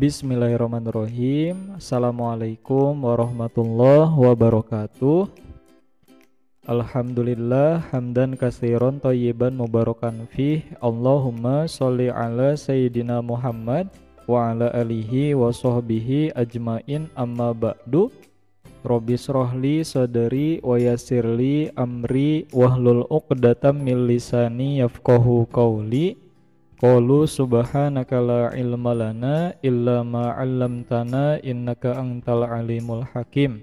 Bismillahirrahmanirrahim. Assalamualaikum warahmatullahi wabarakatuh. Alhamdulillah hamdan katsiran thayyiban mubarakan fih. Allahumma sholli ala sayyidina Muhammad wa ala alihi wa sahbihi ajmain, amma ba'du. Rabbi shrahli sadri wa yassirli amri wahlul 'uqdatam min lisani yafqahu qawli. Qalu subhanaka la ilma lana illa ma 'allamtana innaka antal alimul hakim.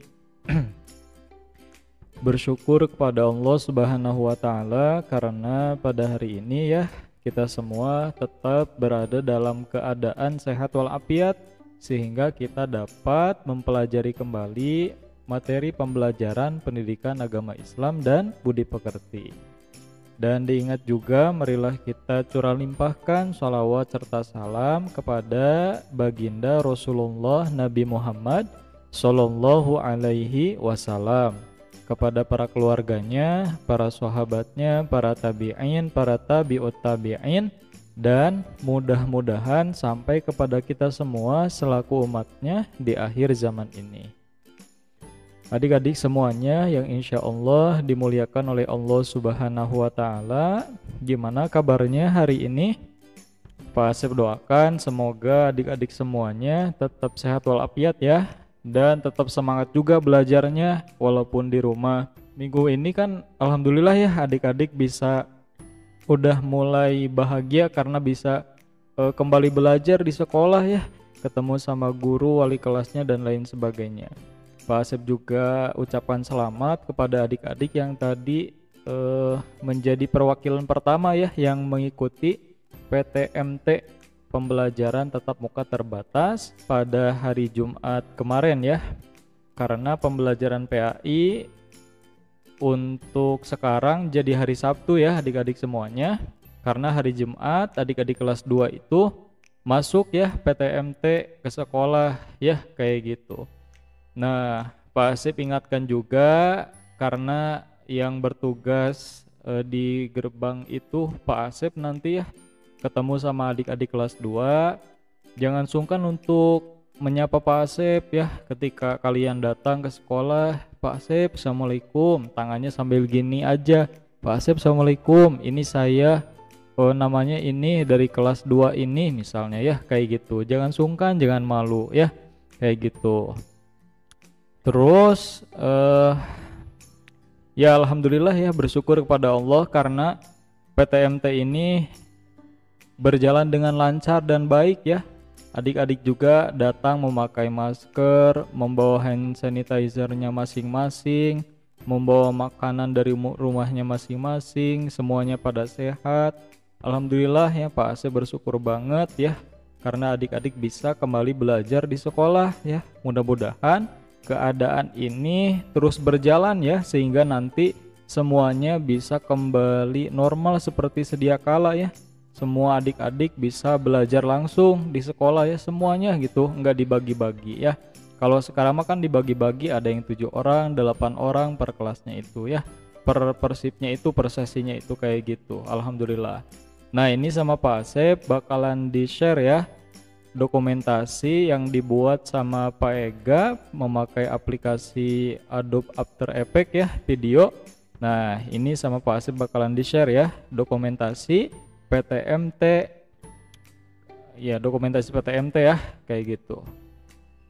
Bersyukur kepada Allah Subhanahu wa taala karena pada hari ini ya kita semua tetap berada dalam keadaan sehat walafiat sehingga kita dapat mempelajari kembali materi pembelajaran pendidikan agama Islam dan budi pekerti. Dan diingat juga, marilah kita curah limpahkan salawat serta salam kepada baginda Rasulullah Nabi Muhammad Sallallahu Alaihi Wasallam, kepada para keluarganya, para sahabatnya, para tabi'in, para tabi'ut tabi'in, dan mudah-mudahan sampai kepada kita semua selaku umatnya di akhir zaman ini. Adik-adik semuanya yang insya Allah dimuliakan oleh Allah Subhanahu wa ta'ala, gimana kabarnya hari ini? Pak Asep doakan semoga adik-adik semuanya tetap sehat walafiat ya, dan tetap semangat juga belajarnya walaupun di rumah. Minggu ini kan alhamdulillah ya adik-adik bisa udah mulai bahagia karena bisa kembali belajar di sekolah ya, ketemu sama guru, wali kelasnya dan lain sebagainya. Pak Asep juga ucapan selamat kepada adik-adik yang tadi menjadi perwakilan pertama ya yang mengikuti PTMT pembelajaran tatap muka terbatas pada hari Jumat kemarin ya. Karena pembelajaran PAI untuk sekarang jadi hari Sabtu ya adik-adik semuanya. Karena hari Jumat adik-adik kelas 2 itu masuk ya PTMT ke sekolah ya kayak gitu. Nah, Pak Asep ingatkan juga karena yang bertugas di gerbang itu Pak Asep nanti ya ketemu sama adik-adik kelas 2. Jangan sungkan untuk menyapa Pak Asep ya ketika kalian datang ke sekolah. Pak Asep, Assalamualaikum. Tangannya sambil gini aja. Pak Asep, Assalamualaikum. Ini saya namanya ini dari kelas 2 ini misalnya ya kayak gitu. Jangan sungkan, jangan malu ya kayak gitu. Terus ya alhamdulillah ya bersyukur kepada Allah karena PTMT ini berjalan dengan lancar dan baik ya. Adik-adik juga datang memakai masker, membawa hand sanitizer-nya masing-masing, membawa makanan dari rumahnya masing-masing, semuanya pada sehat. Alhamdulillah ya Pak Asep bersyukur banget ya karena adik-adik bisa kembali belajar di sekolah ya. Mudah-mudahan keadaan ini terus berjalan ya sehingga nanti semuanya bisa kembali normal seperti sedia kala ya. Semua adik-adik bisa belajar langsung di sekolah ya semuanya gitu, enggak dibagi-bagi ya. Kalau sekarang mah kan dibagi-bagi, ada yang 7 orang, 8 orang per kelasnya itu ya. Per sipnya itu, per sesinya itu kayak gitu. Alhamdulillah. Nah, ini sama Pak Asep bakalan di-share ya dokumentasi yang dibuat sama Pak Ega memakai aplikasi Adobe After Effects ya video. Nah ini sama Pak Asep bakalan di-share ya dokumentasi PTMT ya, dokumentasi PTMT ya kayak gitu.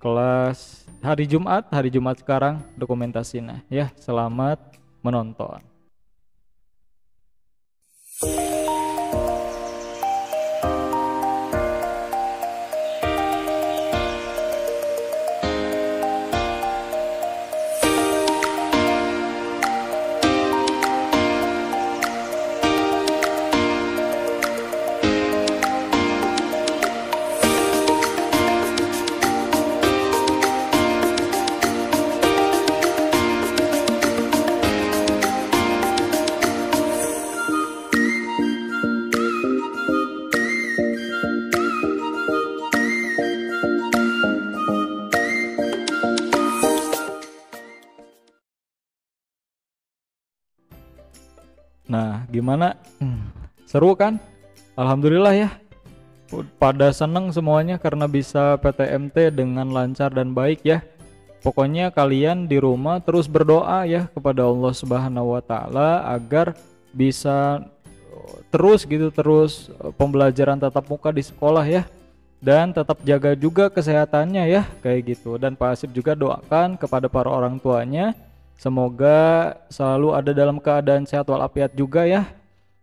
Kelas hari Jumat sekarang dokumentasinya ya. Selamat menonton. Nah, gimana? Seru kan? Alhamdulillah ya. pada seneng semuanya karena bisa PTMT dengan lancar dan baik ya. Pokoknya kalian di rumah terus berdoa ya kepada Allah Subhanahu wa taala agar bisa terus pembelajaran tatap muka di sekolah ya, dan tetap jaga juga kesehatannya ya kayak gitu. Dan Pak Asip juga doakan kepada para orang tuanya semoga selalu ada dalam keadaan sehat walafiat juga ya,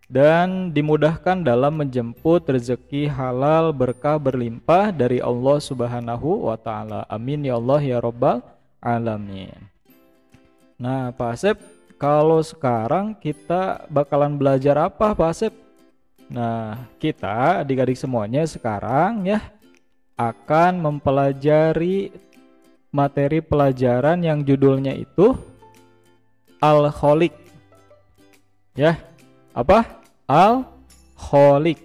dan dimudahkan dalam menjemput rezeki halal berkah berlimpah dari Allah Subhanahu wa taala. Amin ya Allah ya rabbal alamin. Nah, Pak Asep, kalau sekarang kita bakalan belajar apa, Pak Asep? Nah, kita adik-adik semuanya sekarang ya akan mempelajari materi pelajaran yang judulnya itu Al-Kholiq. Ya, apa? Al-Kholiq.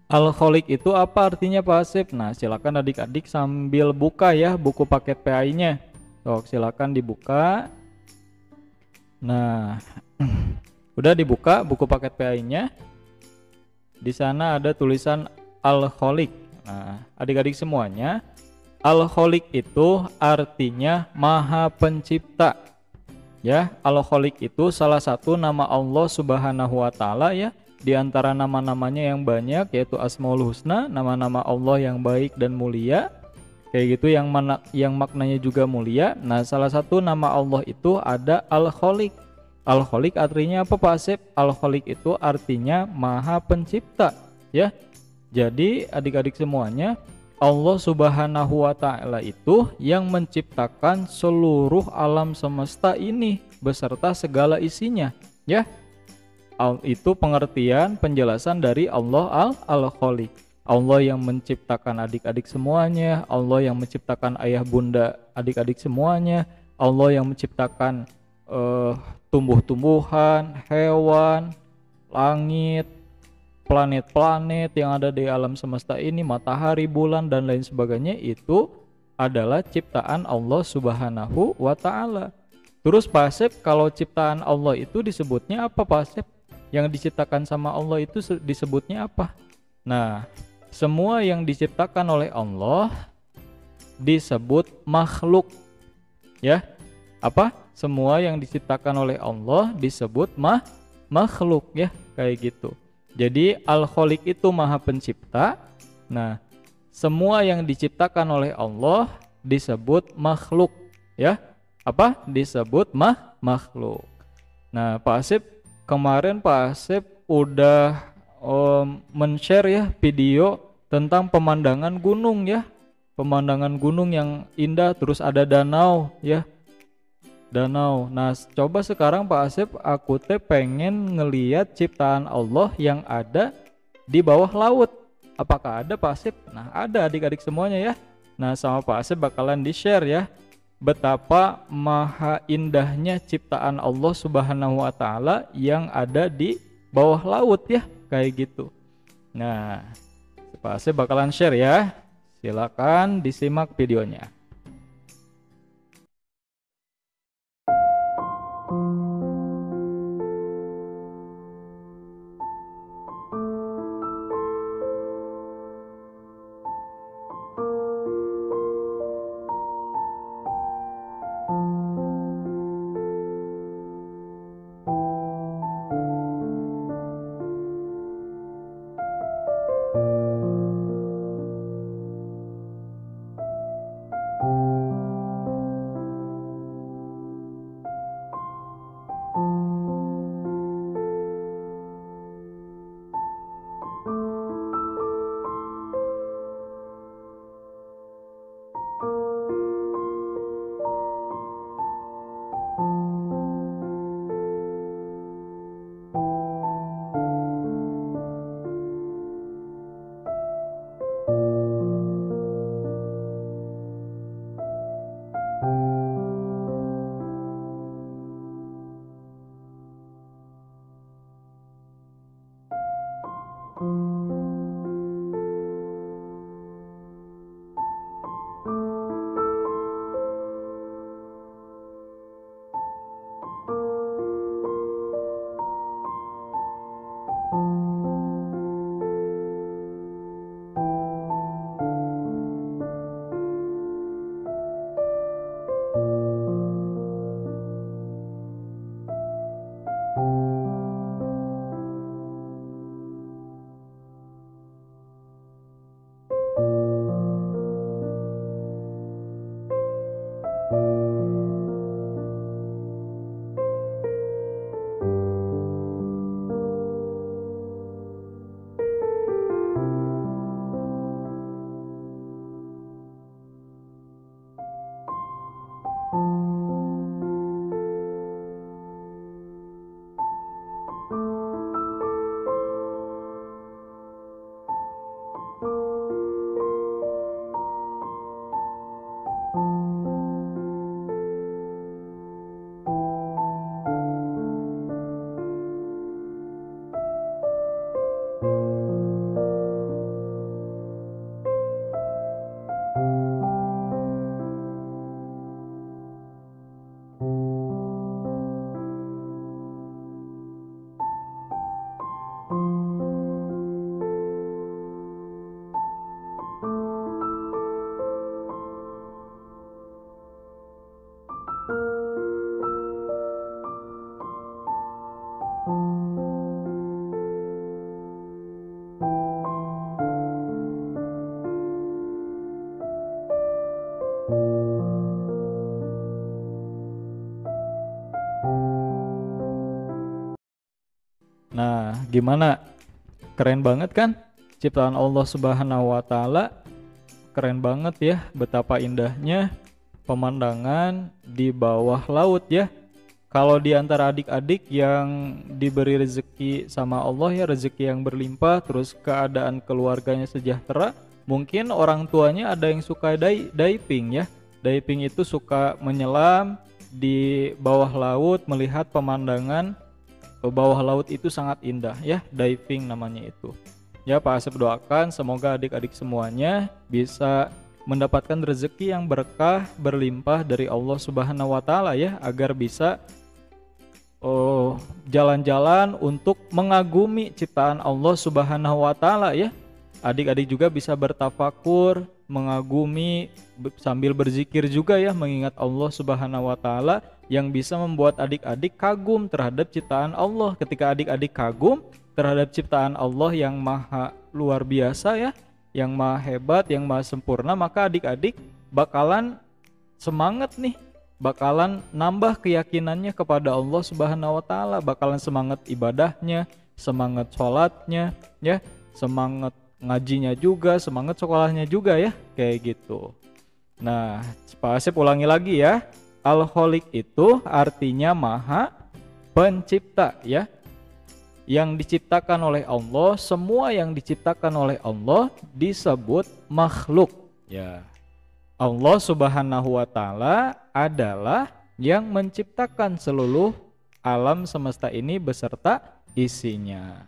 Al-Kholiq itu apa artinya Pak Asep? Nah, silakan adik-adik sambil buka ya buku paket PAI-nya. Silakan dibuka. Nah, udah dibuka buku paket PAI-nya. Di sana ada tulisan Al-Kholiq. Nah, adik-adik semuanya, Al-Kholiq itu artinya Maha Pencipta. Ya, Al-Kholiq itu salah satu nama Allah Subhanahu wa taala ya. Di antara nama-namanya yang banyak yaitu Asmaul Husna, nama-nama Allah yang baik dan mulia. Kayak gitu yang maknanya juga mulia. Nah, salah satu nama Allah itu ada Al-Kholiq. Al-Kholiq artinya apa Pak Asep? Al-Kholiq itu artinya Maha Pencipta, ya. Jadi adik-adik semuanya, Allah Subhanahu wa taala itu yang menciptakan seluruh alam semesta ini beserta segala isinya, ya. Itu pengertian penjelasan dari Allah Al-Kholiq. Allah yang menciptakan adik-adik semuanya, Allah yang menciptakan ayah bunda adik-adik semuanya, Allah yang menciptakan tumbuh-tumbuhan, hewan, langit, planet-planet yang ada di alam semesta ini, matahari, bulan dan lain sebagainya, itu adalah ciptaan Allah Subhanahu wa taala. Terus Pak Asep, kalau ciptaan Allah itu disebutnya apa Pak Asep? Yang diciptakan sama Allah itu disebutnya apa? Nah, semua yang diciptakan oleh Allah disebut makhluk. Ya. Apa? Semua yang diciptakan oleh Allah disebut makhluk ya, kayak gitu. Jadi Al-Kholiq itu Maha Pencipta. Nah, semua yang diciptakan oleh Allah disebut makhluk ya. Apa? Disebut makhluk. Nah, Pak Asip, kemarin Pak Asep udah men-share ya video tentang pemandangan gunung ya. Pemandangan gunung yang indah, terus ada danau ya. Danau. Nah, coba sekarang Pak Asep, aku teh pengen ngeliat ciptaan Allah yang ada di bawah laut. Apakah ada Pak Asep? Nah, ada adik-adik semuanya ya. Nah, sama Pak Asep bakalan di-share ya betapa maha indahnya ciptaan Allah Subhanahu wa taala yang ada di bawah laut ya, kayak gitu. Nah, Pak Asep bakalan share ya. Silakan disimak videonya. gimana? Keren banget kan? Ciptaan Allah Subhanahu wa taala. Keren banget ya, betapa indahnya pemandangan di bawah laut ya. Kalau di antara adik-adik yang diberi rezeki sama Allah ya, rezeki yang berlimpah, terus keadaan keluarganya sejahtera, mungkin orang tuanya ada yang suka diving ya. Diving itu suka menyelam di bawah laut, melihat pemandangan bawah laut itu sangat indah ya, diving namanya itu. Ya, Pak Asep doakan semoga adik-adik semuanya bisa mendapatkan rezeki yang berkah berlimpah dari Allah Subhanahu wa taala ya, agar bisa jalan-jalan untuk mengagumi ciptaan Allah Subhanahu wa taala ya. Adik-adik juga bisa bertafakur, mengagumi sambil berzikir juga ya, mengingat Allah Subhanahu wa taala yang bisa membuat adik-adik kagum terhadap ciptaan Allah. Ketika adik-adik kagum terhadap ciptaan Allah yang maha luar biasa ya, yang maha hebat, yang maha sempurna, maka adik-adik bakalan semangat nih, bakalan nambah keyakinannya kepada Allah Subhanahu wa taala, bakalan semangat ibadahnya, semangat sholatnya ya, semangat ngajinya juga, semangat sekolahnya juga ya, kayak gitu. Nah, Pak Asep ulangi lagi ya. Al-Khaliq itu artinya maha pencipta ya. Yang diciptakan oleh Allah, semua yang diciptakan oleh Allah disebut makhluk ya. Allah Subhanahu wa taala adalah yang menciptakan seluruh alam semesta ini beserta isinya.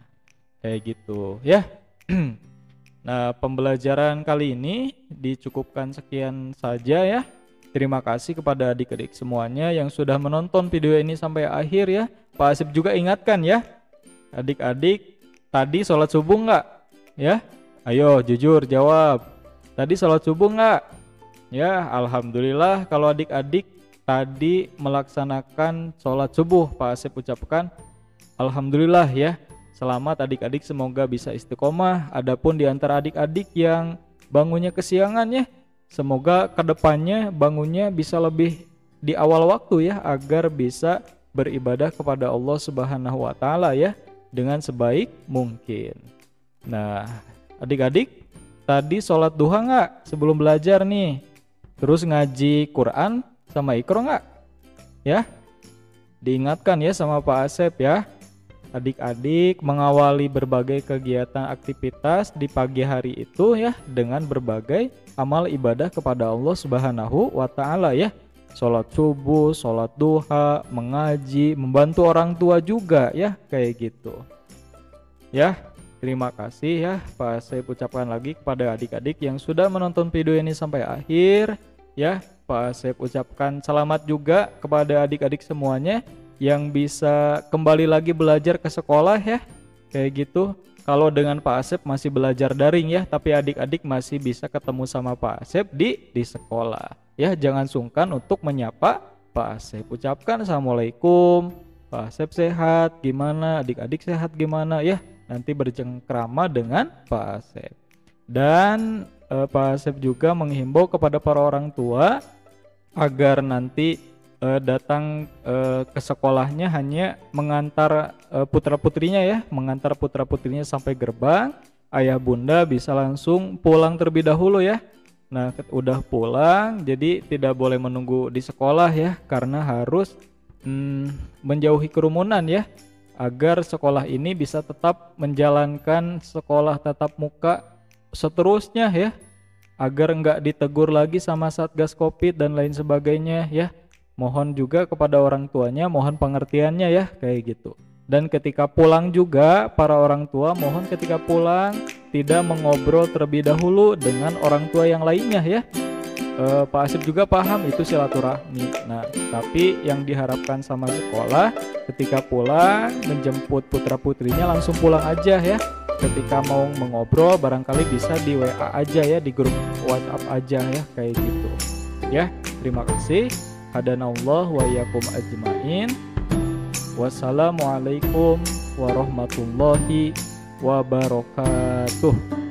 Kayak gitu ya. Nah, pembelajaran kali ini dicukupkan sekian saja ya. Terima kasih kepada adik-adik semuanya yang sudah menonton video ini sampai akhir ya. Pak Asip juga ingatkan ya, adik-adik tadi sholat subuh nggak? Ya, ayo jujur jawab. Tadi sholat subuh nggak? Ya, alhamdulillah kalau adik-adik tadi melaksanakan sholat subuh, Pak Asep ucapkan alhamdulillah ya. Selamat adik-adik, semoga bisa istiqomah. Adapun di antara adik-adik yang bangunnya kesiangan ya, semoga kedepannya bangunnya bisa lebih di awal waktu ya, agar bisa beribadah kepada Allah Subhanahu wa taala ya, dengan sebaik mungkin. Nah, adik-adik tadi sholat duha nggak sebelum belajar nih? Terus ngaji Quran sama Iqra nggak? Ya, diingatkan ya sama Pak Asep ya. Adik-adik mengawali berbagai kegiatan aktivitas di pagi hari itu ya, dengan berbagai amal ibadah kepada Allah Subhanahu wa taala ya. Sholat subuh, sholat duha, mengaji, membantu orang tua juga ya, kayak gitu. Ya, terima kasih ya Pak, saya ucapkan lagi kepada adik-adik yang sudah menonton video ini sampai akhir ya. Pak, saya ucapkan selamat juga kepada adik-adik semuanya yang bisa kembali lagi belajar ke sekolah ya, kayak gitu. Kalau dengan Pak Asep masih belajar daring ya, tapi adik-adik masih bisa ketemu sama Pak Asep di sekolah ya. Jangan sungkan untuk menyapa Pak Asep. Ucapkan assalamualaikum, Pak Asep sehat gimana, adik-adik sehat gimana ya, nanti bercengkrama dengan Pak Asep. Dan Pak Asep juga menghimbau kepada para orang tua agar nanti datang ke sekolahnya hanya mengantar putra-putrinya ya, mengantar putra-putrinya sampai gerbang. Ayah bunda bisa langsung pulang terlebih dahulu ya. Nah, udah pulang jadi tidak boleh menunggu di sekolah ya, karena harus menjauhi kerumunan ya, agar sekolah ini bisa tetap menjalankan sekolah tatap muka seterusnya ya, agar enggak ditegur lagi sama Satgas Covid dan lain sebagainya ya. Mohon juga kepada orang tuanya, mohon pengertiannya ya, kayak gitu. Dan ketika pulang juga, para orang tua mohon ketika pulang tidak mengobrol terlebih dahulu dengan orang tua yang lainnya ya. Pak Asip juga paham itu silaturahmi. Nah, tapi yang diharapkan sama sekolah ketika pulang menjemput putra-putrinya langsung pulang aja ya. Ketika mau mengobrol barangkali bisa di WA aja ya, di grup WhatsApp aja ya, kayak gitu. Ya, terima kasih. Hadanallah wa iyyakum ajmain. Wassalamualaikum warahmatullahi wabarakatuh.